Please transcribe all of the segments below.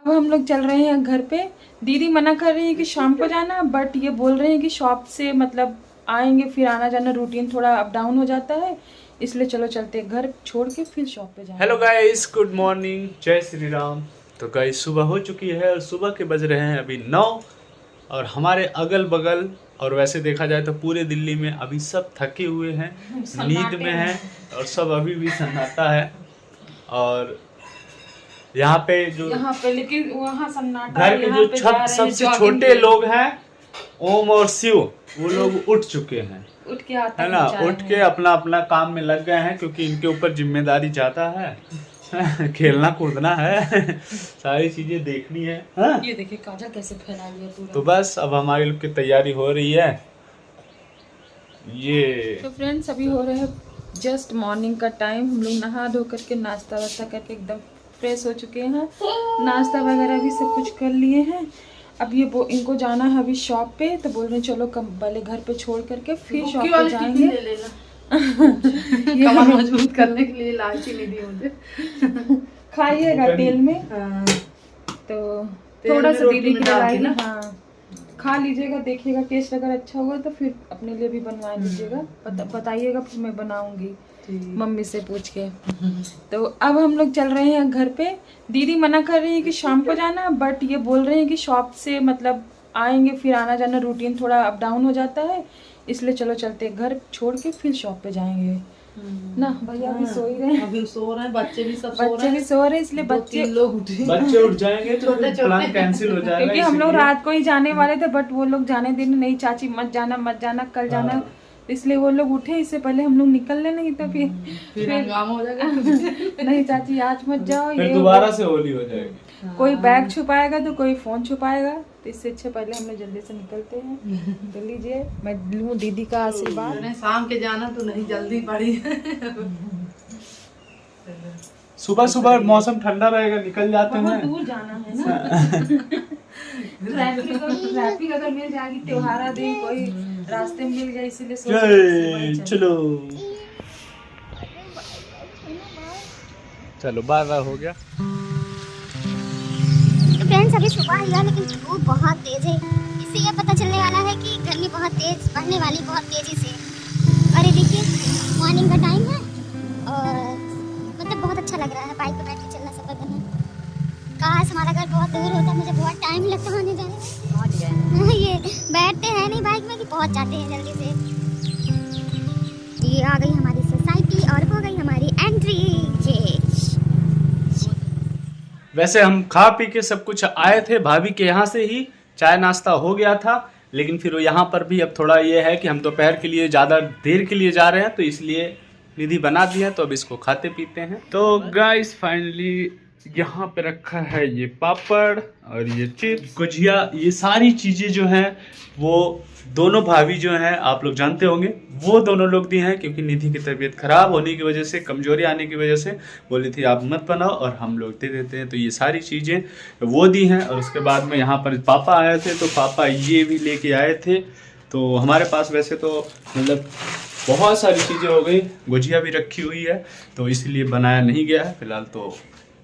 अब हम लोग चल रहे हैं घर पे। दीदी मना कर रही है कि शाम को जाना, बट ये बोल रहे हैं कि शॉप से मतलब आएंगे फिर आना जाना रूटीन थोड़ा अप डाउन हो जाता है, इसलिए चलो चलते हैं, घर छोड़ के फिर शॉप पे जाएंगे। हेलो गाइस, गुड मॉर्निंग, जय श्री राम। तो गाइस सुबह हो चुकी है और सुबह के बज रहे हैं अभी 9। और हमारे अगल बगल और वैसे देखा जाए तो पूरे दिल्ली में अभी सब थके हुए हैं, नींद में हैं और सब अभी भी सन्नाटा है। और यहाँ पे लेकिन वहाँ सन्नाटा, घर के जो सबसे छोटे लोग हैं, ओम और शिव, वो लोग उठ चुके हैं, उठ के आता है ना, उठ के अपना अपना काम में लग गए हैं क्योंकि इनके ऊपर जिम्मेदारी ज्यादा है। खेलना कूदना है, सारी चीजें देखनी है। हाँ? ये देखिए काजल कैसे फैला लिया पूरा। तो बस अब हमारी लोग की तैयारी हो रही है। ये तो फ्रेंड्स अभी हो रहे हैं जस्ट मॉर्निंग का टाइम। हम लोग नहा धो करके नाश्ता वास्ता करके एकदम फ्रेश हो चुके हैं, नाश्ता वगैरह भी सब कुछ कर लिए हैं। अब ये इनको जाना है अभी शॉप पे, तो बोल रहे हैं चलो पहले घर पे छोड़ करके फिर शॉप पे जाएंगे। कमर मजबूत करने के लिए इलायची नहीं दी मुझे। खाइएगा तेल में, तो थोड़ा सा दीदी की डालेगी। हाँ खा लीजिएगा, देखिएगा टेस्ट अगर अच्छा होगा तो फिर अपने लिए भी बनवा लीजिएगा, बताइएगा, फिर मैं बनाऊंगी मम्मी से पूछ के। तो अब हम लोग चल रहे हैं घर पे। दीदी मना कर रही है कि शाम को जाना, बट ये बोल रहे हैं कि शॉप से मतलब आएंगे फिर आना जाना रूटीन थोड़ा अप डाउन हो जाता है, इसलिए चलो चलते हैं, घर छोड़ के फिर शॉप पे जाएंगे ना। भैया भी सो ही रहे हैं, अभी सो रहे हैं, बच्चे भी सब बच्चे भी सो रहे हैं, इसलिए बच्चे लोग उठे, बच्चे उठ जाएंगे तो प्लान कैंसिल हो जाएगा। क्योंकि हम लोग रात को ही जाने वाले थे, बट वो लोग जाने देने नहीं, चाची मत जाना कल जाना, इसलिए वो लोग उठे, इससे पहले हम लोग निकल ले, नहीं तो फिर हंगामा हो जाएगा। नहीं चाची आज मत जाओ, फिर दोबारा से होली हो जाएगी। कोई बैग छुपाएगा तो कोई फोन छुपाएगा, तो इससे अच्छे पहले हम लोग जल्दी से निकलते हैं। तो लीजिए मैं लूँ दीदी का आशीर्वाद। शाम के जाना तो नहीं, जल्दी पड़ी। सुबह सुबह मौसम ठंडा रहेगा, निकल जाते हैं। बहुत दूर जाना है ना। ट्रैफिक अगर मिल जाएगी, त्योहारा दिन कोई रास्ते में मिल जाए, इसीलिए चलो चलो 12 हो गया। तो फ्रेंड्स अभी सुबह हुआ लेकिन धूप बहुत तेज है, इससे यह पता चलने वाला है कि गर्मी बहुत तेज बढ़ने वाली, बहुत तेजी से। और ये देखिए मॉर्निंग का टाइम है और मतलब बहुत अच्छा लग रहा है बाइक पे बैठ के चलना, सफर करना। काश हमारा घर बहुत दूर होता, मुझे बहुत टाइम लगता आने जाने में। ये बैठते हैं नहीं बाइक में कि पहुंच जाते हैं जल्दी से। ये आ गई हमारी सोसाइटी और हो गई हमारी एंट्री। वैसे हम खा पी के सब कुछ आए थे, भाभी के यहाँ से ही चाय नाश्ता हो गया था, लेकिन फिर यहाँ पर भी अब थोड़ा ये है कि हम दोपहर के लिए ज़्यादा देर के लिए जा रहे हैं, तो इसलिए निधि बना दी है, तो अब इसको खाते पीते हैं। तो गाइस फाइनली यहाँ पे रखा है ये पापड़ और ये चिप्स, गुजिया, ये सारी चीज़ें जो हैं वो दोनों भाभी जो हैं आप लोग जानते होंगे, वो दोनों लोग दी हैं, क्योंकि निधि की तबीयत खराब होने की वजह से, कमजोरी आने की वजह से बोली थी आप मत बनाओ और हम लोग दे देते हैं, तो ये सारी चीज़ें वो दी हैं। और उसके बाद में यहाँ पर पापा आए थे, तो पापा ये भी लेके आए थे। तो हमारे पास वैसे तो मतलब बहुत सारी चीज़ें हो गई, गुजिया भी रखी हुई है, तो इसलिए बनाया नहीं गया है फिलहाल। तो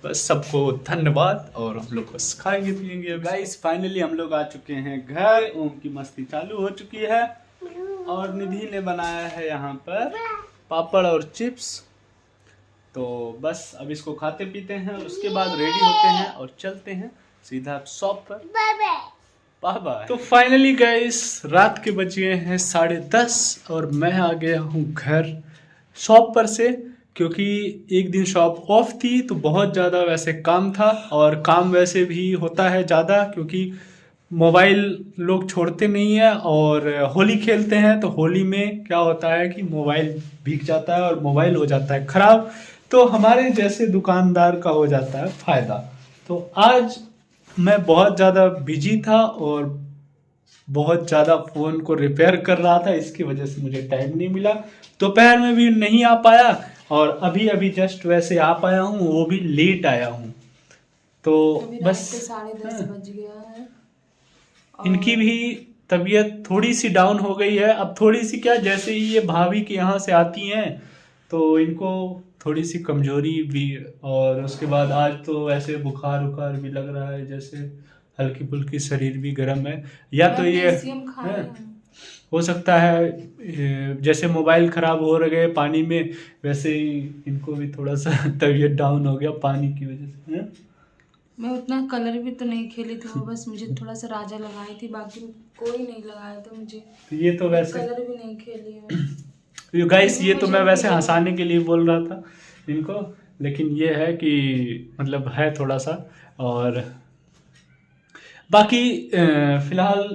बस सबको धन्यवाद और हम लोग बस खाएंगे पिएंगे। गाइस फाइनली हम लोग आ चुके हैं घर, ओम की मस्ती चालू हो चुकी है और निधि ने बनाया है यहाँ पर पापड़ और चिप्स। तो बस अब इसको खाते पीते हैं और उसके बाद रेडी होते हैं और चलते हैं सीधा शॉप पर। बाय। तो फाइनली गाइस रात के बज गए हैं 10:30 और मैं आ गया हूँ घर शॉप पर से, क्योंकि एक दिन शॉप ऑफ थी, तो बहुत ज़्यादा वैसे काम था, और काम वैसे भी होता है ज़्यादा क्योंकि मोबाइल लोग छोड़ते नहीं है और होली खेलते हैं, तो होली में क्या होता है कि मोबाइल भीग जाता है और मोबाइल हो जाता है ख़राब, तो हमारे जैसे दुकानदार का हो जाता है फ़ायदा। तो आज मैं बहुत ज़्यादा बिजी था और बहुत ज़्यादा फ़ोन को रिपेयर कर रहा था, इसकी वजह से मुझे टाइम नहीं मिला, दोपहर में भी नहीं आ पाया और अभी जस्ट वैसे आ पाया हूँ, वो भी लेट आया हूँ। तो बस 10:30 बज गया है। इनकी भी तबीयत थोड़ी सी डाउन हो गई है। अब थोड़ी सी क्या, जैसे ही ये भाभी के यहाँ से आती हैं तो इनको थोड़ी सी कमजोरी भी, और उसके बाद आज तो ऐसे बुखार उखार भी लग रहा है, जैसे हल्की फुल्की शरीर भी गर्म है। या तो ये है, हो सकता है जैसे मोबाइल ख़राब हो गए पानी में, वैसे ही इनको भी थोड़ा सा तबीयत डाउन हो गया पानी की वजह से, है? मैं उतना कलर भी तो नहीं खेली थी, वो बस मुझे थोड़ा सा राजा लगाई थी, बाकी कोई नहीं लगाया था मुझे। तो ये तो वैसे कलर भी नहीं खेली है। तो गाइस ये तो मैं वैसे हंसाने के लिए बोल रहा था इनको, लेकिन ये है कि मतलब है थोड़ा सा। और बाकी फिलहाल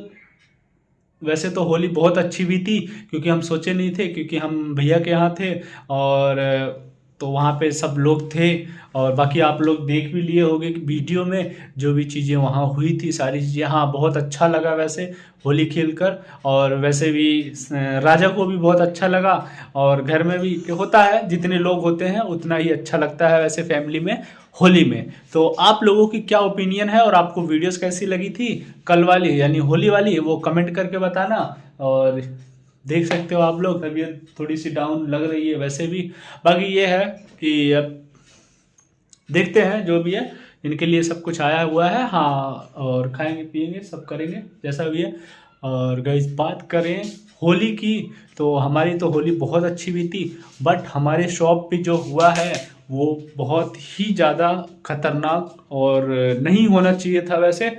वैसे तो होली बहुत अच्छी भी थी, क्योंकि हम सोचे नहीं थे, क्योंकि हम भैया के यहाँ थे और तो वहाँ पे सब लोग थे। और बाकी आप लोग देख भी लिए होंगे कि वीडियो में जो भी चीज़ें वहाँ हुई थी, सारी चीज़ें। हाँ, बहुत अच्छा लगा वैसे होली खेलकर, और वैसे भी राजा को भी बहुत अच्छा लगा। और घर में भी होता है, जितने लोग होते हैं उतना ही अच्छा लगता है वैसे फैमिली में होली में। तो आप लोगों की क्या ओपिनियन है और आपको वीडियोस कैसी लगी थी कल वाली यानी होली वाली, वो कमेंट करके बताना। और देख सकते हो आप लोग, तबीयत थोड़ी सी डाउन लग रही है वैसे भी। बाकी ये है कि अब देखते हैं जो भी है, इनके लिए सब कुछ आया हुआ है। हाँ, और खाएंगे पिएंगे सब करेंगे जैसा भी है। और गाइस बात करें होली की, तो हमारी तो होली बहुत अच्छी भी थी, बट हमारे शॉप पे जो हुआ है वो बहुत ही ज़्यादा खतरनाक और नहीं होना चाहिए था वैसे।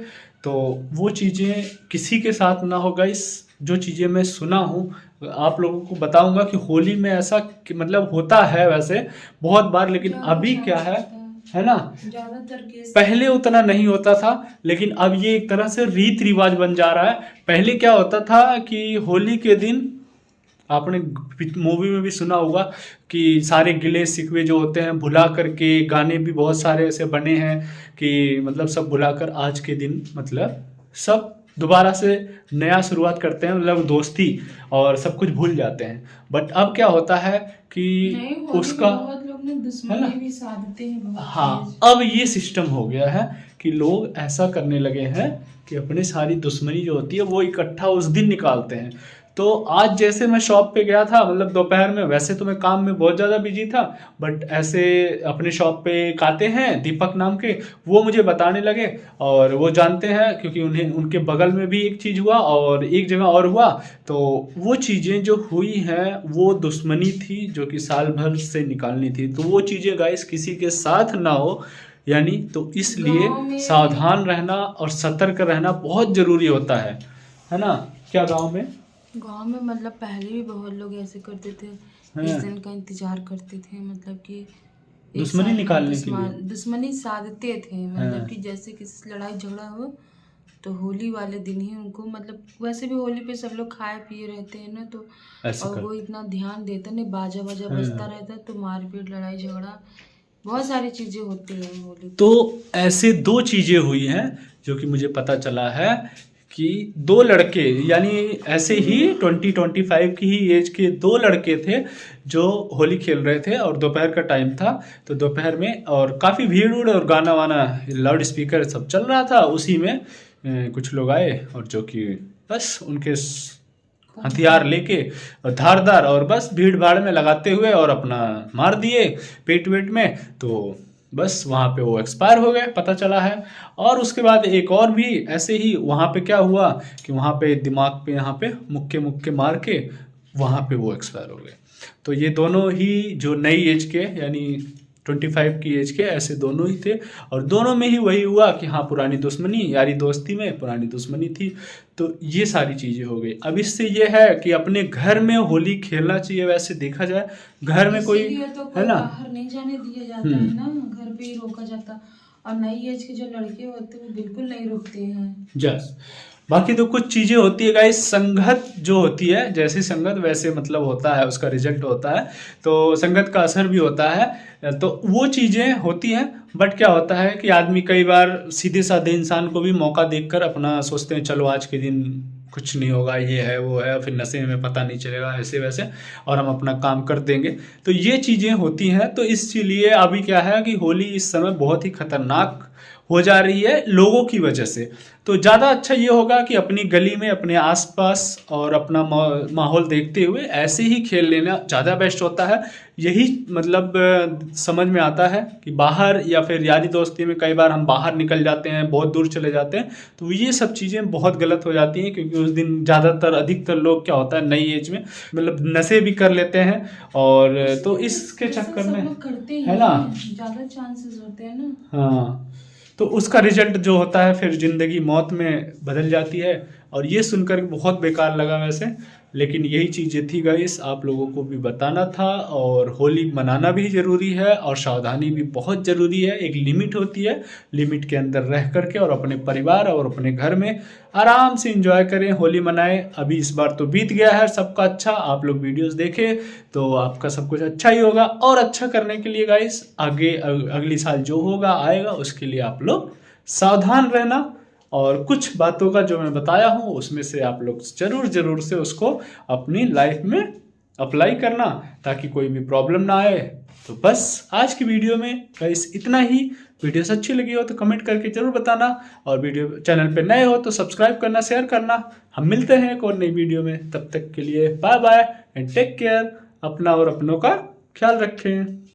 तो वो चीज़ें किसी के साथ ना हो गाइस। जो चीज़ें मैं सुना हूँ आप लोगों को बताऊंगा कि होली में ऐसा मतलब होता है वैसे बहुत बार, लेकिन अभी क्या है ना, ज्यादातर केस पहले उतना नहीं होता था, लेकिन अब ये एक तरह से रीत रिवाज बन जा रहा है। पहले क्या होता था कि होली के दिन, आपने मूवी में भी सुना होगा कि सारे गिले शिकवे जो होते हैं भुला करके, गाने भी बहुत सारे ऐसे बने हैं कि मतलब सब भुलाकर आज के दिन मतलब सब दोबारा से नया शुरुआत करते हैं, मतलब दोस्ती और सब कुछ भूल जाते हैं। बट अब क्या होता है कि उसका बहुत लोग ने दुश्मनी भी साधते हैं बहुत। हाँ, अब ये सिस्टम हो गया है कि लोग ऐसा करने लगे हैं कि अपनी सारी दुश्मनी जो होती है वो इकट्ठा उस दिन निकालते हैं। तो आज जैसे मैं शॉप पे गया था, मतलब दोपहर में, वैसे तो मैं काम में बहुत ज़्यादा बिजी था, बट ऐसे अपने शॉप पे एक आते हैं दीपक नाम के, वो मुझे बताने लगे। और वो जानते हैं क्योंकि उन्हें उनके बगल में भी एक चीज़ हुआ और एक जगह और हुआ। तो वो चीज़ें जो हुई हैं वो दुश्मनी थी जो कि साल भर से निकालनी थी। तो वो चीज़ें गाइस किसी के साथ ना हो, यानी तो इसलिए सावधान रहना और सतर्क रहना बहुत ज़रूरी होता है ना। क्या गाँव में मतलब पहले भी बहुत लोग ऐसे करते थे, इस दिन का इंतजार करते थे, मतलब कि दुश्मनी निकालने के लिए दुश्मनी साधते थे। मतलब कि जैसे किसी से लड़ाई झगड़ा हो तो होली वाले दिन ही उनको, मतलब वैसे भी होली पे सब लोग खाए पिए रहते हैं ना, तो और वो इतना ध्यान देता नहीं, बाजा बाजा बजता रहता है, तो मारपीट लड़ाई झगड़ा बहुत सारी चीजें होती हैं होली। तो ऐसे दो चीजें हुई हैं जो कि मुझे पता चला है कि दो लड़के, यानी ऐसे ही 20-25 की ही एज के दो लड़के थे जो होली खेल रहे थे, और दोपहर का टाइम था। तो दोपहर में और काफ़ी भीड़ उड़ और गाना वाना लाउड स्पीकर सब चल रहा था, उसी में कुछ लोग आए और जो कि बस उनके हथियार लेके और धारदार और बस भीड़ भाड़ में लगाते हुए और अपना मार दिए पेट वेट में। तो बस वहाँ पे वो एक्सपायर हो गए, पता चला है। और उसके बाद एक और भी ऐसे ही वहाँ पे क्या हुआ कि वहाँ पे दिमाग पे यहाँ पे मुक्के मार के वहाँ पे वो एक्सपायर हो गए। तो ये दोनों ही जो नई एज के यानी 25 की एज के ऐसे दोनों ही थे, और दोनों में ही वही हुआ कि हाँ पुरानी दुश्मनी, यारी दोस्ती में पुरानी दुश्मनी थी। तो ये सारी चीज़ें हो गई। अब इससे ये है कि अपने घर में होली खेलना चाहिए। वैसे देखा जाए घर में कोई है ना, बाहर नहीं जाने दिया जाता है ना, घर पे ही रोका जाता। और नई एज के जो लड़के होते हैं वो बिल्कुल नहीं रुकते हैं। जस बाकी तो कुछ चीज़ें होती है गाइस, संगत जो होती है, जैसे संगत वैसे मतलब होता है, उसका रिजल्ट होता है। तो संगत का असर भी होता है, तो वो चीज़ें होती हैं। बट क्या होता है कि आदमी कई बार सीधे साधे इंसान को भी मौका देखकर अपना सोचते हैं चलो आज के दिन कुछ नहीं होगा, ये है वो है, फिर नशे में पता नहीं चलेगा ऐसे वैसे, और हम अपना काम कर देंगे। तो ये चीज़ें होती हैं। तो इसलिए अभी क्या है कि होली इस समय बहुत ही खतरनाक हो जा रही है लोगों की वजह से। तो ज़्यादा अच्छा ये होगा कि अपनी गली में अपने आसपास और अपना माहौल देखते हुए ऐसे ही खेल लेना ज़्यादा बेस्ट होता है। यही मतलब समझ में आता है कि बाहर या फिर यारी दोस्ती में कई बार हम बाहर निकल जाते हैं, बहुत दूर चले जाते हैं, तो ये सब चीज़ें बहुत गलत हो जाती हैं, क्योंकि उस दिन ज़्यादातर अधिकतर लोग क्या होता है नई एज में मतलब नशे भी कर लेते हैं, और तो इसके चक्कर में करते है ना ज्यादा चांसेस होते हैं ना। हाँ, तो उसका रिजल्ट जो होता है फिर ज़िंदगी मौत में बदल जाती है। और ये सुनकर बहुत बेकार लगा वैसे, लेकिन यही चीज़ें थी गाइस, आप लोगों को भी बताना था। और होली मनाना भी ज़रूरी है और सावधानी भी बहुत ज़रूरी है। एक लिमिट होती है, लिमिट के अंदर रह करके और अपने परिवार और अपने घर में आराम से एंजॉय करें, होली मनाएं। अभी इस बार तो बीत गया है सबका अच्छा, आप लोग वीडियोस देखें तो आपका सब कुछ अच्छा ही होगा। और अच्छा करने के लिए गाइस आगे अगली साल जो होगा आएगा, उसके लिए आप लोग सावधान रहना। और कुछ बातों का जो मैं बताया हूँ उसमें से आप लोग ज़रूर से उसको अपनी लाइफ में अप्लाई करना, ताकि कोई भी प्रॉब्लम ना आए। तो बस आज की वीडियो में गाइस इतना ही। वीडियो अच्छी लगी हो तो कमेंट करके ज़रूर बताना, और वीडियो चैनल पे नए हो तो सब्सक्राइब करना, शेयर करना। हम मिलते हैं एक और नई वीडियो में, तब तक के लिए bye bye and take care. अपना और अपनों का ख्याल रखें।